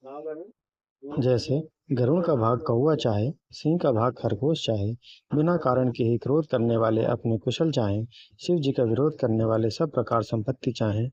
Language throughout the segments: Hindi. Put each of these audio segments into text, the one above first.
जैसे गरुड़ का भाग कौवा चाहे, सिंह का भाग खरगोश चाहे, बिना कारण के ही क्रोध करने वाले अपने कुशल चाहें, शिव जी का विरोध करने वाले सब प्रकार संपत्ति चाहें,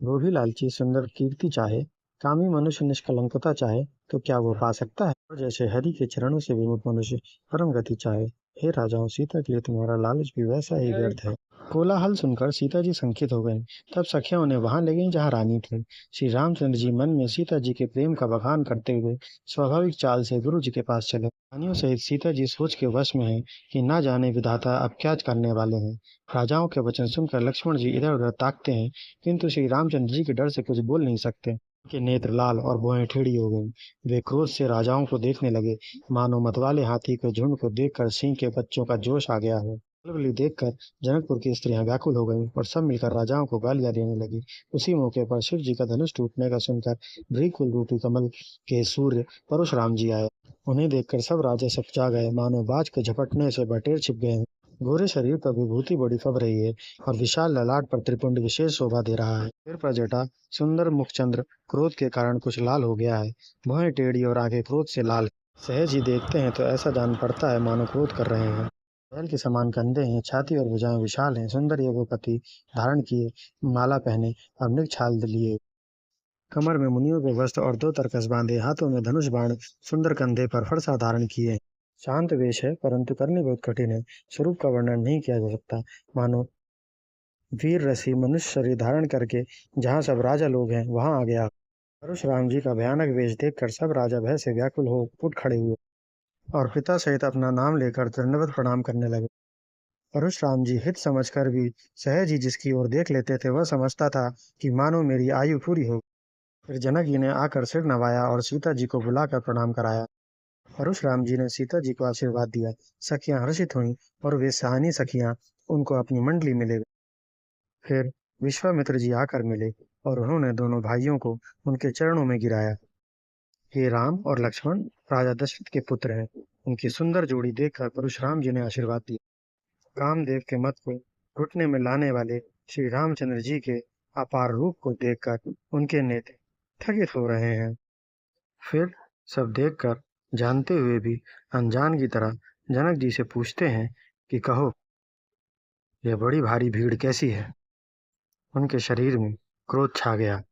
लोभी लालची सुंदर कीर्ति चाहे, कामी मनुष्य निष्कलंकता चाहे, तो क्या वो पा सकता है? और जैसे हरि के चरणों से विमुख मनुष्य परम गति चाहे, हे राजाओं, सीता के लिए तुम्हारा लालच भी वैसा ही व्यर्थ है। कोलाहल सुनकर सीता जी शंकित हो गईं। तब सखियां उन्हें वहां ले गईं जहां रानी थी। श्री रामचंद्र जी मन में सीता जी के प्रेम का बखान करते हुए स्वाभाविक चाल से गुरु जी के पास चले। रानियों सहित सीता जी सोच के वश में हैं कि ना जाने विधाता अब क्या करने वाले हैं। राजाओं के वचन सुनकर लक्ष्मण जी इधर उधर ताकते हैं, किंतु श्री रामचंद्र जी के डर से कुछ बोल नहीं सकते। उनके नेत्र लाल और भुएं टेढ़ी हो गईं। वे क्रोध से राजाओं को देखने लगे, मानो मतवाले हाथी के झुंड को देखकर सिंह के बच्चों का जोश आ गया हो। खलबली देखकर जनकपुर की स्त्रियां व्याकुल हो गईं और सब मिलकर राजाओं को गालियां देने लगी। उसी मौके पर शिव जी का धनुष टूटने का सुनकर भ्रीकुल रूपी कमल के सूर्य परशुराम जी आए। उन्हें देखकर सब राजा सकचा गए, मानो बाज के झपटने से बटेर छिप गए। गोरे शरीर पर विभूति बड़ी फब रही है और विशाल ललाट पर त्रिपुंड विशेष शोभा दे रहा है। सिर पर जटा सुंदर मुखचंद्र क्रोध के कारण कुछ लाल हो गया है। भौहें टेढ़ी और आंखें क्रोध से लाल। सहज ही देखते हैं तो ऐसा जान पड़ता है मानो क्रोध कर रहे हैं। बैल के समान कंधे हैं, छाती और भुजाएं विशाल हैं। सुंदर यज्ञोपति धारण किए, माला पहने और मृग छाल लिए, कमर में मुनियों के वस्त्र और दो तरकस बांधे, हाथों में धनुष बाण, सुंदर कंधे पर फरसा धारण किए। शांत वेश है परंतु करनी बहुत कठिन है। स्वरूप का वर्णन नहीं किया जा सकता, मानो वीर रसी मनुष्य शरीर धारण करके जहाँ सब राजा लोग हैं वहां आ गया। परशुराम जी का भयानक वेश देखकर सब राजा भय से व्याकुल हो उठ खड़े हुए और पिता सहित अपना नाम लेकर दंडवत प्रणाम करने लगे। परशुराम जी हित समझकर भी सहज ही जिसकी ओर देख लेते थे वह समझता था कि मानो मेरी आयु पूरी हो। फिर जनक जी ने आकर सिर नवाया और सीता जी को बुलाकर प्रणाम कराया। परशुराम जी ने सीता जी को आशीर्वाद दिया। सखियां हर्षित हुईं और वे सहानी सखियां उनको अपनी मंडली में ले गईं। फिर विश्वामित्र जी आकर मिले और उन्होंने दोनों भाइयों को उनके चरणों में गिराया। ये राम और लक्ष्मण राजा दशरथ के पुत्र हैं। उनकी सुंदर जोड़ी देखकर परशुराम जी ने आशीर्वाद दिया। कामदेव के मत को घुटने में लाने वाले श्री रामचंद्र जी के अपार रूप को देखकर उनके नेत्र थकित हो रहे हैं। फिर सब देखकर जानते हुए भी अनजान की तरह जनक जी से पूछते हैं कि कहो, यह बड़ी भारी भीड़ कैसी है? उनके शरीर में क्रोध छा गया।